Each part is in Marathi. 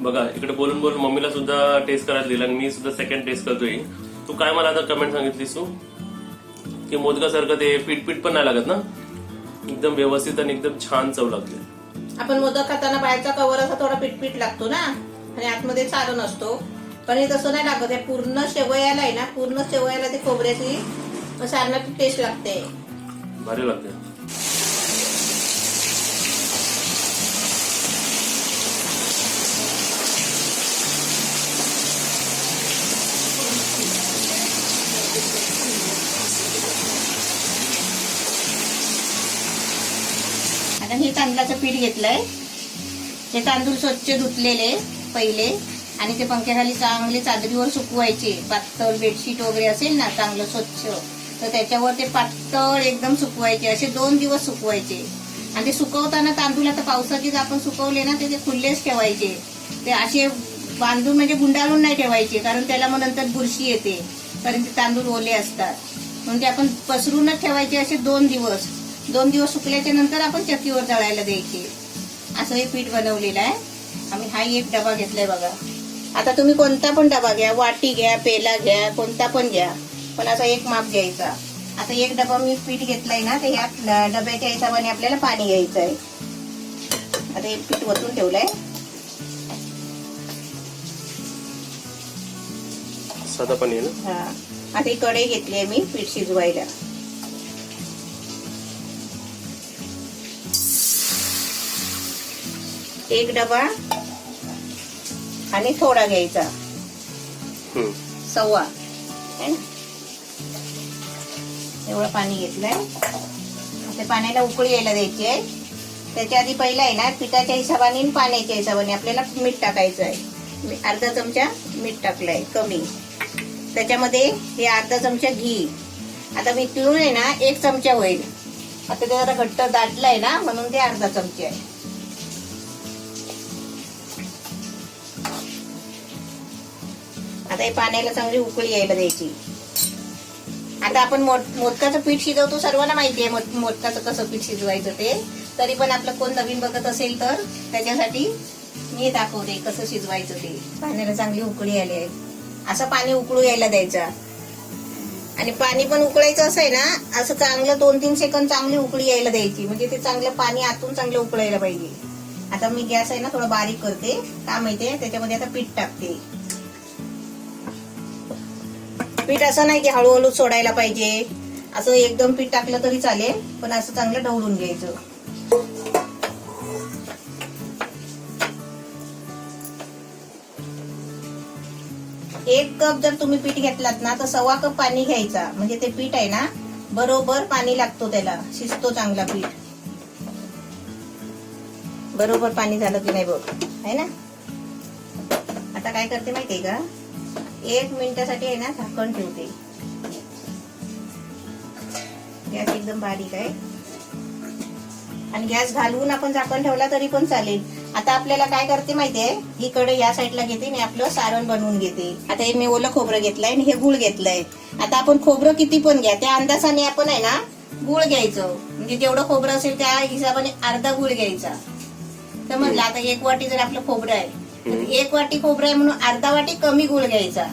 बघा इकडे बोलून बोलून मम्मीला सुद्धा टेस्ट करायला दिला आणि मी सुद्धा सेकंड टेस्ट करतोय. तू काय मला आता कमेंट सांगितलीस तू की मोदकासारखं ते पीठ पीठ पण नाही लागत ना, एकदम व्यवस्थित आणि एकदम छान चव लागते. आपण मोदक खाताना बाहेरचा कवर असा थोडा पीठ लागतो ना आणि आतमध्ये सारण नसतो, पण हे तसं नाही लागत. हे पूर्ण शेवयाला आहे ना, पूर्ण शेवयाला ते खोबऱ्याची सारणाची टेस्ट लागते, भारी लागते. आता हे तांदळाचं पीठ घेतलंय. हे तांदूळ स्वच्छ धुतलेले पहिले आणि ते पंख्याखाली चांगले चादरीवर सुकवायचे. पातळ बेडशीट वगैरे असेल ना चांगलं स्वच्छ, तर त्याच्यावर ते पातळ एकदम सुकवायचे. असे 2 दिवस सुकवायचे. आणि ते सुकवताना तांदूळ आता पावसाचीच आपण सुकवले ना ते खुल्लेच ठेवायचे. ते असे बांधून म्हणजे गुंडाळून नाही ठेवायचे, कारण त्याला मग नंतर बुरशी येते, कारण ते तांदूळ ओले असतात. म्हणजे आपण पसरूनच ठेवायचे असे 2 दिवस. 2 दिवस सुकल्याच्या नंतर आपण चक्कीवर दळायला द्यायचे. असं हे पीठ बनवलेलं आहे आम्ही. हा एक डबा घेतलाय बघा. आता तुम्ही कोणता पण डबा घ्या, वाटी घ्या, पेला घ्या, कोणता पण घ्या, पण असा एक माप घ्यायचा. आता एक डबा मी पीठ घेतलाय ना, तर ह्या डब्याच्या हिशोबाने आपल्याला पाणी घ्यायचं आहे. आता हे पीठ वतून ठेवलंय. साधा पाणी आहे ना. हा, आता ही कढई घेतली आहे मी पीठ शिजवायला. एक डबा आणि थोडा घ्यायचा, 1.25 है ना, एवढं पाणी घेतलंय. ते पाण्याला उकळी यायला द्यायची आहे. त्याच्या आधी पहिला आहे ना, पिठाच्या हिशोबाने आणि पाण्याच्या हिशोबाने आपल्याला मीठ टाकायचं आहे. अर्धा चमचा मीठ टाकलंय कमी. त्याच्यामध्ये हे अर्धा चमचा घी. आता मी पिळून आहे ना 1 चमचा होईल. आता ते जरा घट्ट दाटलंय ना, म्हणून ते अर्धा चमचा आहे. आता हे पाण्याला चांगली उकळी यायला द्यायची. आता आपण मोदकाचं पीठ शिजवतो, सर्वांना माहिती आहे मोदकाचं कसं पीठ शिजवायचं ते. तरी पण आपलं कोण नवीन बघत असेल तर त्याच्यासाठी मी दाखवते कसं शिजवायचं ते. पाण्याला चांगली उकळी आली आहे. असं पाणी उकळू यायला द्यायचं. आणि पाणी पण उकळायचं असं आहे ना, असं चांगलं 2-3 सेकंद चांगली उकळी यायला द्यायची, म्हणजे ते चांगलं पाणी आतून चांगलं उकळायला पाहिजे. आता मी गॅस आहे ना थोडा बारीक करते. का माहितीये, त्याच्यामध्ये आता पीठ टाकते. पीठ असं नाही की हळूहळू सोडायला पाहिजे, असं एकदम पीठ टाकलं तरी चालेल, पण असं चांगलं ढवळून घ्यायचं. एक कप जर तुम्ही पीठ घेतलात ना, तर 1.25 कप पाणी घ्यायचा. म्हणजे ते पीठ आहे ना बरोबर पाणी लागतो, त्याला शिजतो चांगला पीठ. बरोबर पाणी झालं की नाही बघ, है ना. आता काय करते माहितीये का, 1 मिनिटासाठी आहे ना झाकण ठेवते. गॅस एकदम बारीक आहे आणि गॅस घालवून आपण झाकण ठेवला तरी पण चालेल. आता आपल्याला काय करते माहितीये, ही कढई या साईडला घेते आणि आपलं सारण बनवून घेते. आता हे मी ओलं खोबरं घेतलंय आणि हे गुळ घेतलंय. आता आपण खोबरं किती पण घ्या, त्या अंदाजाने आपण आहे ना गुळ घ्यायचं. म्हणजे जेवढं खोबरं असेल त्या हिशोबाने अर्धा गुळ घ्यायचा. तर म्हणलं आता 1 वाटी जर आपलं खोबरं आहे, 1 वाटी खोबरं आहे म्हणून अर्धा वाटी कमी गुळ घ्यायचा.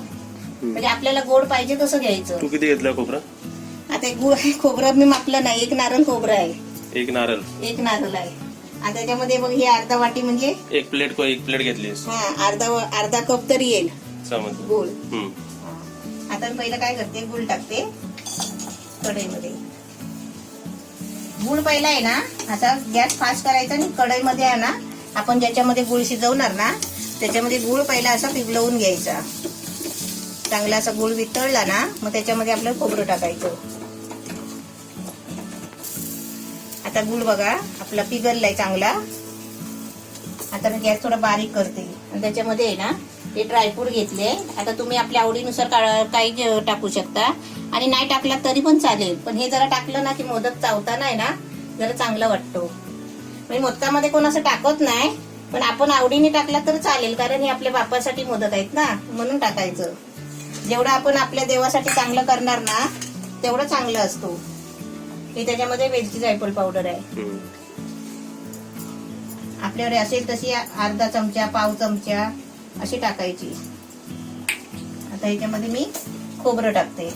म्हणजे आपल्याला गोड पाहिजे तसं घ्यायचं. तू किती घेतला खोबरं? आता गुळ खोबरं मी मापलं नाही, 1 नारळ खोबरं आहे. 1 नारळ आहे. आणि त्याच्यामध्ये मग हे अर्धा वाटी म्हणजे 1 प्लेट घेतलीस. हा, अर्धा कप तरी येईल गुळ. आता मी पहिलं काय करते, गुळ टाकते कढईमध्ये. गुळ पहिला आहे ना, आता गॅस फास्ट करायचा आणि कढईमध्ये आहे ना आपण ज्याच्यामध्ये गुळ शिजवणार ना, त्याच्यामध्ये गुळ पहिला असा पिघलवून घ्यायचा. चांगला असा गुळ वितळला ना, मग त्याच्यामध्ये आपलं खोबरं टाकायचं. आता गुळ बघा आपला पिघललाय चांगला. आता मी गॅस थोडा बारीक करते आणि त्याच्यामध्ये आहे ना हे ड्रायफ्रूट घेतले. आता तुम्ही आपल्या आवडीनुसार काही टाकू शकता आणि नाही टाकला तरी पण चालेल, पण हे जरा टाकलं ना की मोदक चावताना आहे ना जरा चांगला वाटतो. म्हणजे मोदकामध्ये कोण असं टाकत नाही, पण आपण आवडीने टाकला तर चालेल, कारण हे आपल्या बापासाठी मोदक आहेत ना, म्हणून टाकायचं. जेवढं आपण आपल्या देवासाठी चांगलं करणार ना तेवढं चांगलं असतो. हे त्याच्यामध्ये वेलची जायफळ पावडर आहे. आपल्याकडे असेल तशी अर्धा चमचा, पाव चमचा अशी टाकायची. आता ह्याच्यामध्ये मी खोबरं टाकते.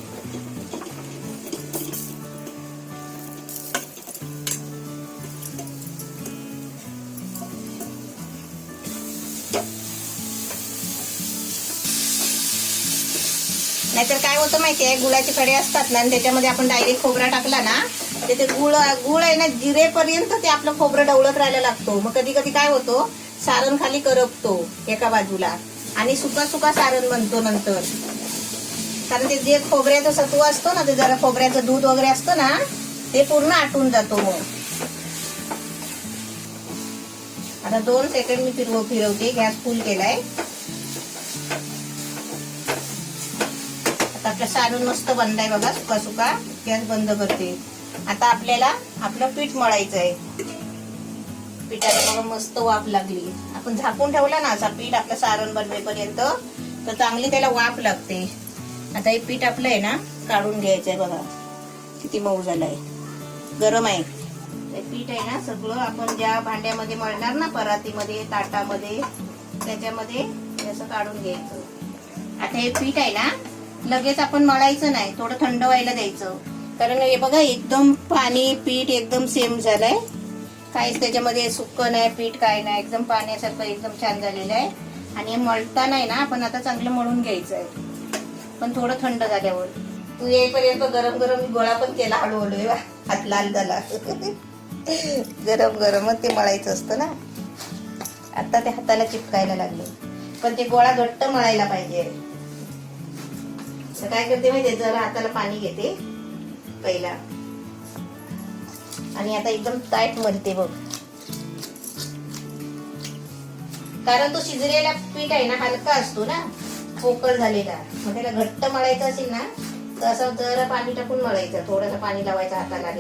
नाहीतर काय होतं माहितीये, गुळाचे कडे असतात ना आणि त्याच्यामध्ये आपण डायरेक्ट खोबरा टाकला ना ते गुळ आहे ना जिरेपर्यंत ते आपलं खोबरं ढवळत राहायला लागतो. मग कधी कधी काय होतो, सारण खाली करपतो एका बाजूला आणि सुका सुका सारण बनतो नंतर. कारण ते जे खोबऱ्याचं सत्व असतो ना, ते जरा खोबऱ्याचं दूध वगैरे असतं ना ते पूर्ण आटून जातो. मग आता 2 सेकंड मी फिरवते. गॅस फुल केलाय. आता आपलं सारण मस्त बनलाय बघा, सुका सुका. गॅस बंद करते. आता आपल्याला आपलं पीठ मळायचं आहे. पिठाला बघा मस्त वाफ लागली. आपण झाकून ठेवला ना असा पीठ आपलं सारण बनवेपर्यंत तर चांगली त्याला वाफ लागते. आता हे पीठ आपलं आहे ना काढून घ्यायचंय. बघा किती मऊ झालंय, गरम आहे. हे पीठ आहे ना सगळं आपण ज्या भांड्यामध्ये मळणार ना, परातीमध्ये, ताटामध्ये, त्याच्यामध्ये असं काढून घ्यायचं. आता हे पीठ आहे ना लगेच आपण मळायचं नाही, थोडं थंड व्हायला द्यायचं. कारण हे बघा एकदम पाणी पीठ एकदम सेम झालंय. काहीच त्याच्यामध्ये सुक्कं नाही, पीठ काय नाही, एकदम पाण्यासारखं एकदम छान झालेलं आहे. आणि हे मळताना आहे ना आपण आता चांगलं मळून घ्यायचं आहे, पण थोडं थंड झाल्यावर. तू येईपर्यंत गरम गरम गोळा पण केला हळूहळू. हात लाल झाला. गरम गरमच ते मळायचं असतं ना. आता ते हाताला चिपकायला लागले, पण ते गोळा घट्ट मळायला पाहिजे. काय करते माहिती, जरा हाताला पाणी घेते पहिला आणि आता एकदम टाईट मळते बघ. कारण तो शिजलेला पीठ आहे ना हलका असतो ना, पोकळ झालेला. मग त्याला घट्ट मळायचं असेल ना तर असं जरा पाणी टाकून मळायचं, थोडंसं पाणी लावायचं हाताला.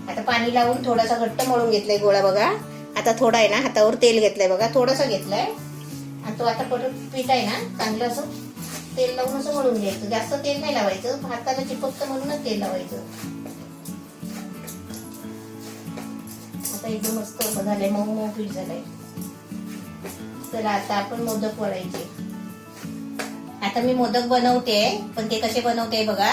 आता पाणी लावून थोडासा घट्ट मळून घेतलाय गोळा बघा. आता थोडा आहे ना हातावर तेल घेतलंय बघा, थोडंसं घेतलंय. आणि तो आता परत पीठ आहे ना चांगलं असं तेल लावून असं मळून घ्यायचं. जास्त तेल नाही लावायचं, हाताला चिपकतं म्हणूनच तेल लावायचं. आता एकदम मस्त झालंय, मऊ मऊ पीठ झालंय. तर आता आपण मोदक वळायचे. आता मी मोदक बनवते, पण ते कसे बनवते बघा.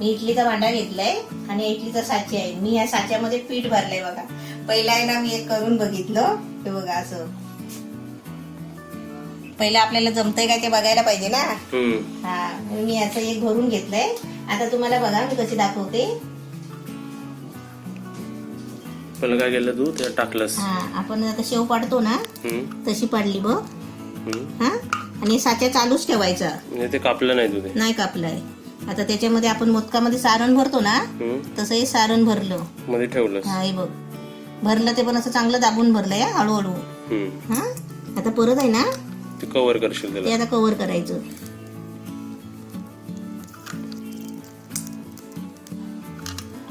मी इडलीचा भांडा घेतलाय आणि इडलीचा साची आहे. मी या साच्यामध्ये पीठ भरलंय बघा. पहिला आहे ना मी एक करून बघितलं, हे बघा असं. पहिला आपल्याला जमतंय काय ते बघायला पाहिजे ना. हा, मी असं एक भरून घेतलंय. आता तुम्हाला बघा मी कशी दाखवते. पहिलं काय केलं तू, ते टाकलंस. हा, आपण आता शेव पाडतो ना तशी पाडली बघ. हा, आणि साच्या चालूच ठेवायचा. ते कापलं नाही तू? नाही कापलंय. आता त्याच्यामध्ये आपण मोदकामध्ये सारण भरतो ना तसं हे सारण भरलं मध्ये ठेवलं. हा, हे बघ भरलं. ते पण असं चांगलं दाबून भरलंय हळूहळू. हा, आता परत आहे ना ते कव्हर करशील त्याला. ते आता कव्हर करायचं.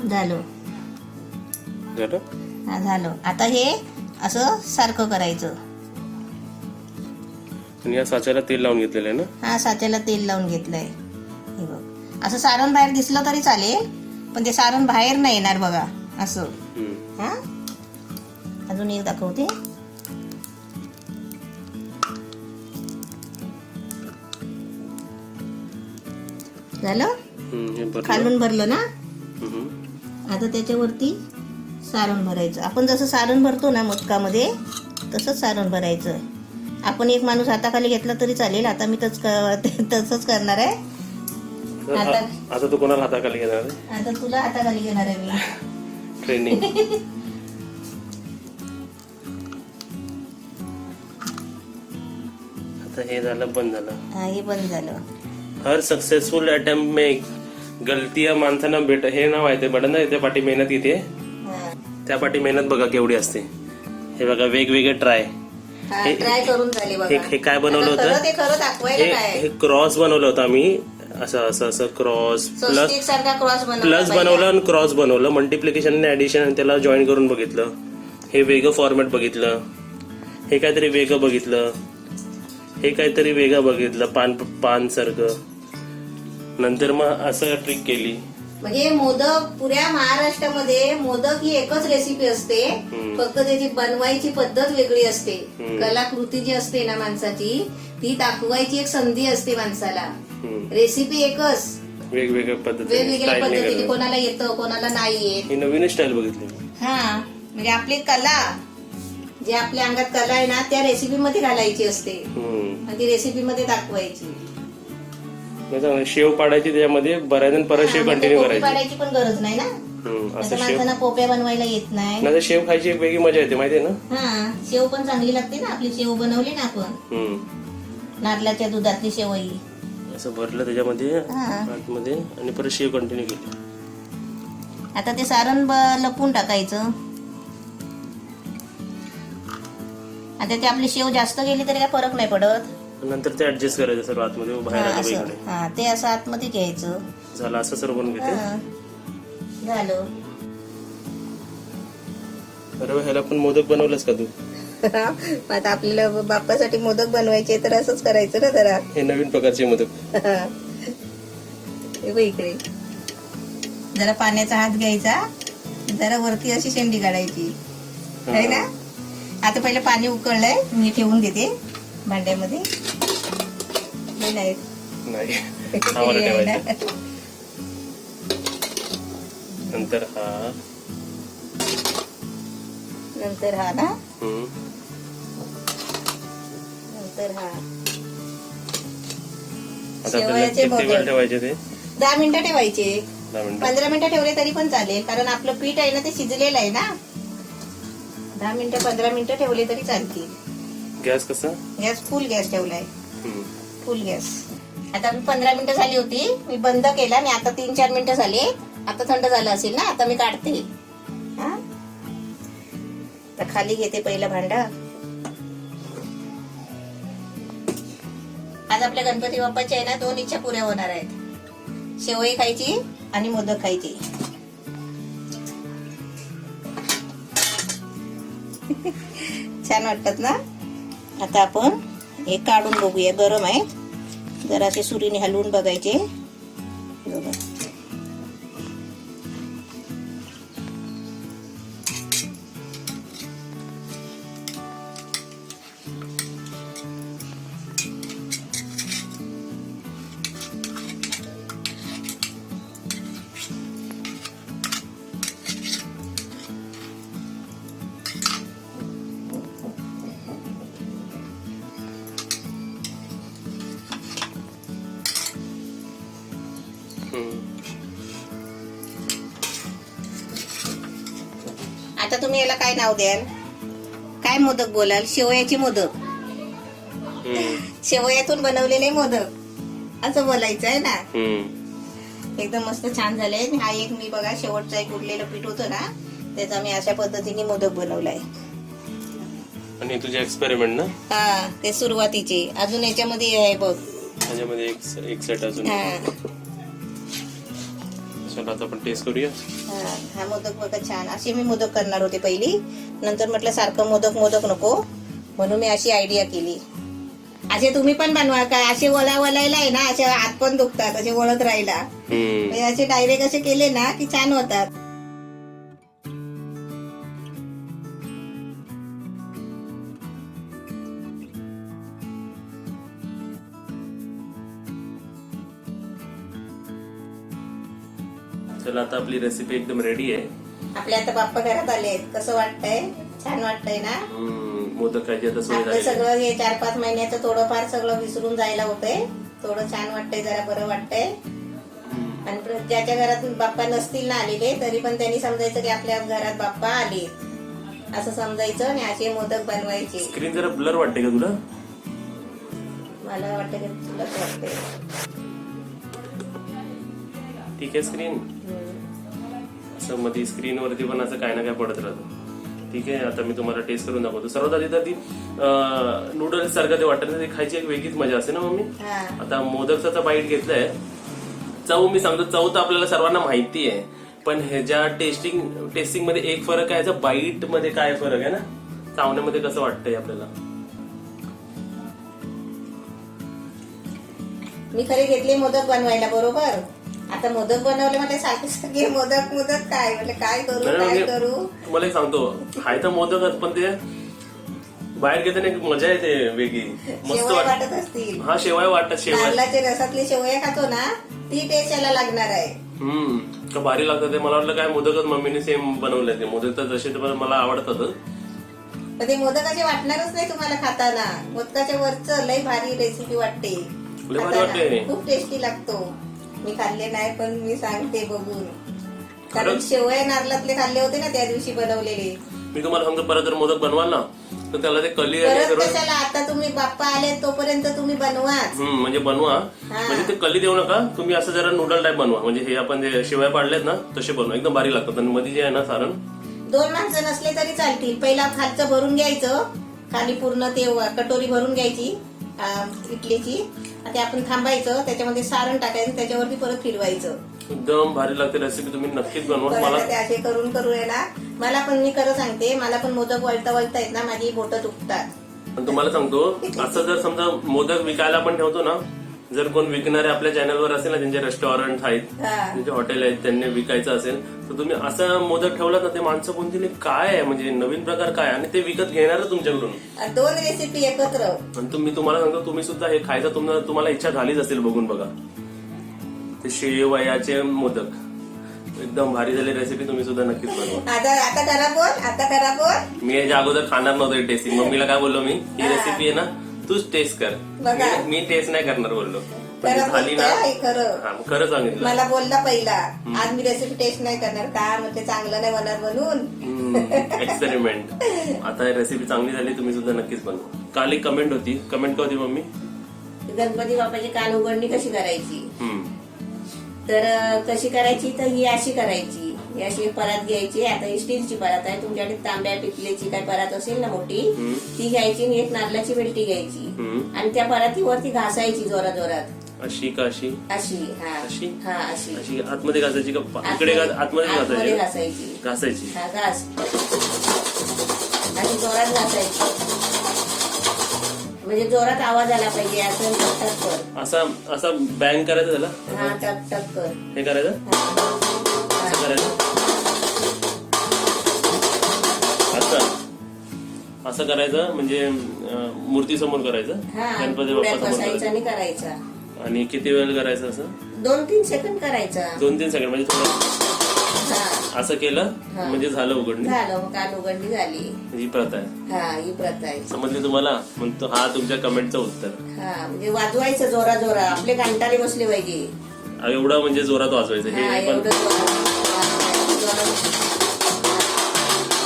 झालं. हा, झालं. आता हे असं सारखं करायचं. आणि या साच्याला तेल लावून घेतलेलं आहे ना. हा, साच्याला तेल लावून घेतलंय. हे बघ असं सारण बाहेर दिसलं तरी चालेल, पण ते सारण बाहेर नाही येणार बघा असं. हा, अजून एक दाखवते. झालं, खालून भरलं ना. आता त्याच्यावरती सारण भरायचं. आपण जसं सारण भरतो ना मोदकामध्ये तसंच सारण भरायचं. आपण एक माणूस हाताखाली घेतला तरी चालेल. आता मी तसंच करणार आहे. आता तू कोणाला हाताखाली घेणार आहे? आता तुला हाताखाली घेणार आहे मी. ट्रेनिंग. आता हे झालं, बंद झालं. हा, हे बंद झालं. हर सक्सेसफुल अटेम्प्ट में गलतियां माणसांना हे नाव आहे ते बटन ना, त्या पाठी मेहनत येते. त्या पाठी मेहनत बघा केवढी असते. हे बघा वेगवेगळे ट्राय करून झाले बघा. हे काय बनवलं होतं, ते खरं दाखवायला हे क्रॉस बनवलं होतं आम्ही. असं असं असं क्रॉस प्लस बनवलं आणि क्रॉस बनवलं. मल्टिप्लिकेशन आणि ऍडिशन आणि त्याला जॉईन करून बघितलं. हे वेगळं फॉर्मॅट बघितलं. हे काहीतरी वेगळं बघितलं. हे काहीतरी वेगळं बघितलं पान सारखं. नंतर मग असं ट्रिक केली. म्हणजे मोदक पुऱ्या महाराष्ट्रामध्ये मोदक ही एकच रेसिपी असते. फक्त त्याची बनवायची पद्धत वेगळी असते. कलाकृती जी असते ना माणसाची ती दाखवायची एक संधी असते माणसाला. रेसिपी एकच, वेगवेगळ्या वेगवेगळ्या पद्धतीने कोणाला येतं कोणाला नाही येत. नवीन स्टाईल बघितली. हा म्हणजे आपली कला, जे आपल्या अंगात कला आहे ना त्या रेसिपी मध्ये घालायची असते आणि ती रेसिपी मध्ये दाखवायची. शेव पाडायची त्याच्यामध्ये बऱ्याच परत शेव कंटिन्यू करायची. पाडायची पण गरज नाही ना. असं माणसांना पोप्या बनवायला येत नाही. शेव खायची एक वेगळी मजा येते माहितीये ना. हा शेव पण चांगली लागते ना. आपली शेव बनवली ना आपण नारळाच्या दुधातली शेवई असं भरलं त्याच्यामध्ये आतमध्ये आणि परत शेव कंटिन्यू केली. आता ते सारण लपून टाकायचं. आता ते आपली शेव जास्त गेली तरी काय फरक नाही पडत. नंतर ते ऍडजस्ट करायचं सर्व आतमध्ये बाहेर आलं इकडे. हा ते असं आतमध्ये घ्यायचं. झालं असं सर्व बनवून घेते. झालं. बरोबर. ह्याला पण मोदक बनवलंस का तू? आता आपल्याला बाप्पासाठी मोदक बनवायचे तर असंच करायचं ना जरा. हे नवीन प्रकारचे मोदक. इकडे जरा पाण्याचा हात घ्यायचा, जरा वरती अशी शेंडी काढायची आहे ना. आता पहिले पाणी उकळलंय, मी ठेवून देते भांड्यामध्ये. नाही नंतर हा ना. नंतर हा शेवयाचे मोदक ठेवायचे ते 10 मिनिटं ठेवायचे. 15 मिनिटं ठेवले तरी पण चालेल, कारण आपलं पीठ आहे ना ते शिजलेलं आहे ना. 10 मिनिटं 15 मिनिटं ठेवले तरी चालतील. गॅस कसा? गॅस फुल गॅस ठेवलाय. फुल गॅस. आता 15 मिनिटं झाली होती, मी बंद केला आणि आता 3-4 मिनिटं झाले. आता थंड झालं असेल ना. आता मी काढते. तर खाली घेते पहिलं भांडा. आज आपल्या गणपती बाप्पाच्या आहे ना 2 इच्छा पुऱ्या होणार आहेत. शेवई खायची आणि मोदक खायची. छान वाटतात ना. आता आपण हे काढून बघूया. गरम आहे, जरा असे सुरीने हलवून बघायचे. आता तुम्ही याला काय नाव द्याल? काय मोदक बोलाल? शेवयाचे मोदक. शेवयातून बनवलेले मोदक असं बोलायचं आहे ना. एकदम मस्त छान झालंय. हा एक मी बघा शेवटचा एक उरलेलं पीठ होतं ना त्याचा मी अशा पद्धतीने मोदक बनवलाय. आणि तुझे एक्सपेरिमेंट ना. हा ते सुरुवातीचे. अजून याच्यामध्ये आहे बघ, त्याच्यामध्ये एक सेट अजून. चला आता आपण टेस्ट करूया. हा मोदक बघा छान. असे मी मोदक करणार होते पहिली, नंतर म्हटलं सारखं मोदक नको, म्हणून मी अशी आयडिया केली. असे तुम्ही पण बनवा. काय असे वळायला आहे ना, असे हात पण दुखतात असे वळत राहिला. असे डायरेक्ट असे केले ना की छान होतात. चला आता आपली रेसिपी एकदम रेडी आहे. आपल्या आता बाप्पा घरात आले. कसं वाटतंय? छान वाटतंय ना. मोदक खायचे आता सोय आपलं झाली. सगळं हे 4-5 महिन्याचं थोडंफार सगळं विसरून जायला होतंय. थोडं छान वाटतंय, जरा बरं वाटतंय. आणि ज्याच्या घरात बाप्पा नसतील ना आलेले तरी पण त्यांनी समजायचं की आपल्या घरात बाप्पा आले असं समजायचं आणि असे मोदक बनवायचे. स्क्रीन जरा ब्लर वाटते का तुला? मला वाटतं की तुलाच वाटतंय. ठीक आहे. स्क्रीन असं मध्ये स्क्रीन वरती पण असं काय ना काय पडत राहतं. ठीक आहे. आता मी तुम्हाला टेस्ट करून दाखवतो. सर्वात आधी तर ती नूडल्स सारखं ते वाटत ते खायची एक वेगळीच मजा असते ना मम्मी. आता मोदकचा बाईट घेतलाय. चव मी सांगतो, चव तर आपल्याला सर्वांना माहिती आहे, पण ह्याच्या टेस्टिंग मध्ये एक फरक आहे. बाईट मध्ये काय फरक आहे ना, चावण्यामध्ये कसं वाटतंय आपल्याला. मी खरे घेतले मोदक बनवायला बरोबर, आता मोदक बनवले म्हटलं सारखे सारखे मोदक मोदक काय म्हटलं काय करू नाही, काय म्हणजे करू. तुम्हाला एक सांगतो, हाय तर मोदकच, पण ते बाहेर घेताना एक मजा येते वेगळी, मस्त शेवया वाटत. वाटत असतील. हा शेवया वाटतात, शेवया नारळाच्या रसातली शेवया खातो ना ती टेस्ट याला लागणार आहे. का भारी लागतं ते. मला वाटलं काय मोदकच मम्मीने सेम बनवलंय ते मोदक, तर जसे तर मला आवडतात. पण ते मोदकाचे वाटणारच नाही तुम्हाला खाताना. मोदकाच्या वरच लय भारी रेसिपी वाटते लय भारी खाताना. वाटते. खूप टेस्टी लागतो. मी खाल्ले नाही पण मी सांगते बघून, कारण खरंच? शेवया नारळातले खाल्ले होते ना त्या दिवशी बनवलेले. मी तुम्हाला सांगतो, परत जर मोदक बनवाल ना तर त्याला ते कली आणि परत सर्व कशाला, आता तुम्ही बाप्पा आले तोपर्यंत तुम्ही बनवाच. म्हणजे बनवा. हा. म्हणजे ते कली देऊ नका तुम्ही, असं जरा नूडल टाईप बनवा. म्हणजे हे आपण जे शेवया पाडलेत ना तसे बनवा, एकदम भारी लागतात. आणि मध्ये जे आहे ना सारण, 2 माणसं नसले तरी चालतील. पहिला खालचं भरून घ्यायचं, खाली पूर्ण ते कटोरी भरून घ्यायची इडलीची. ते आपण थांबायचं, त्याच्यामध्ये सारण टाकायचं, त्याच्यावरती परत फिरवायचं. एकदम भारी लागते रेसिपी. तुम्ही नक्कीच बनवा. मला परत ते असे करून करून आहे ना, मला पण, मी खरं सांगते, मला पण मोदक वळता वळता येत ना, माझी बोटं दुखतात. पण तुम्हाला सांगतो, असं जर समजा मोदक विकायला आपण ठेवतो ना, जर कोण विकणारे आपल्या चॅनलवर असेल ना, त्यांचे रेस्टॉरंट आहेत, हा. त्यांचे हॉटेल आहेत, त्यांनी विकायचं असेल तर तुम्ही असं मोदक ठेवलात ना, ते माणसं कोणती नाही, काय आहे म्हणजे नवीन प्रकार काय, आणि ते विकत घेणारच तुमच्याकडून. 2 रेसिपी एकत्र. आणि तुम्हाला सांगतो, तुम्ही सुद्धा हे खायचं तुम्हाला इच्छा झालीच असेल बघून बघा. ते शेवयाचे मोदक एकदम भारी झाली रेसिपी. तुम्ही सुद्धा नक्कीच बनवा. आता करा बोल, आता करा बोल. मी याच्या अगोदर खाणार नव्हतो टेस्टिंग. मम्मीला काय बोललो मी, ही हा. रेसिपी आहे ना तूच टेस्ट कर. बघा. मी टेस्ट नाही करणार बोललो. पण खरं झाली ना, बोलतोय, खरं. हा, खरं सांगितलं. मला बोलला पहिला, आज मी रेसिपी टेस्ट नाही करणार का, म्हटलं चांगलं नाही होणार म्हणून. एक्सपेरिमेंट. आता रेसिपी चांगली झाली, तुम्ही सुद्धा नक्कीच बनवा. काल एक कमेंट होती, कमेंट का होती मम्मी? गणपती बाप्पाची कान उघडणी कशी करायची, हम्म. तर कशी करायची, तर ही अशी करायची. ही अशी एक परात घ्यायची. आता ही स्टीलची परात आहे, तुमच्याकडे तांब्या पितलेची काय परात असेल ना मोठी, ती घ्यायची आणि एक नारळाची वेलटी घ्यायची आणि त्या परातीवरती घासायची जोरात जोरात. अशी का अशी? अशी. हा अशी? हा अशी. अशी आतमध्ये घासायची का इकडे आतमध्ये आतमध्ये घासायची? घासायची. घासायची. हा घास, अशी जोरात घासायची, म्हणजे जोरात आवाज आला पाहिजे. असं टक टक कर, असा बँग करायचं त्याला. हा टक टक कर, हे करायचं, असं करायचं, असं करायचं. म्हणजे मूर्ती समोर करायचं, हा गणपती पुढ्यात बाप्पा समोर बसायचं करायचं. आणि करायचा. आणि किती वेळ करायचं असं? 2-3 सेकंद करायचा. 2-3 सेकंड. म्हणजे थोडं हा असं केलं हा. म्हणजे झालं उघडणी. झालं, मग कान उघडणी झाली. ही प्रथा आहे. हा ही प्रथा आहे. समजली तुम्हाला? म्हणतो हा तुमच्या कमेंटचं उत्तर. हा म्हणजे वाजवायचं जोरा जोरा, आपले कांटाळे बसले पाहिजे. एवढं म्हणजे जोरात वाजवायचं हा हे पण एवढं जोरात.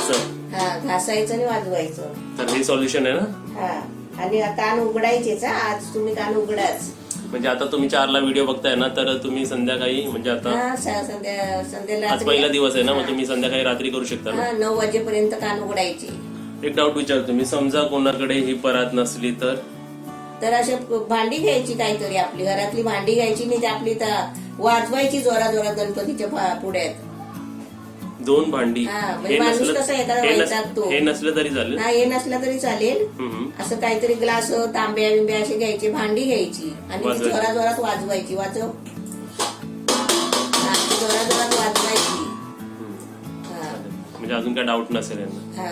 असं. हा घासायचं आणि वाजवायचं. तर हे सॉल्युशन आहे ना. हा आणि कान उघडायचेच. आज तुम्ही कान उघडाच. म्हणजे आता तुम्ही 4ला व्हिडिओ बघताय ना, तर तुम्ही संध्याकाळी म्हणजे आता हा संध्याला आज पहिला दिवस आहे ना, मग तुम्ही संध्याकाळी रात्री करू शकता ना. 9 वाजेपर्यंत कान उघडायचे. एक डाऊट विचारतो मी, समजा कोणाकडे ही परात नसली तर अशा भांडी घ्यायची, काहीतरी आपली घरातली भांडी घ्यायची, नाही आपली वाजवायची जोरा जोरात गणपतीच्या पुढ्यात. 2 भांडी. हा, म्हणजे माणूस कसा एखादा वैतागतो. हे नसलं तरी चालेल. नाही हे नसलं तरी चालेल. असं काहीतरी ग्लास, तांब्या बिंब्या असे घ्यायचे, भांडी घ्यायची आणि ती जोरा जोरात वाजवायची. वाजव, जोरा जोरात वाजवायची. म्हणजे अजून काय डाऊट नसेल यांना. हा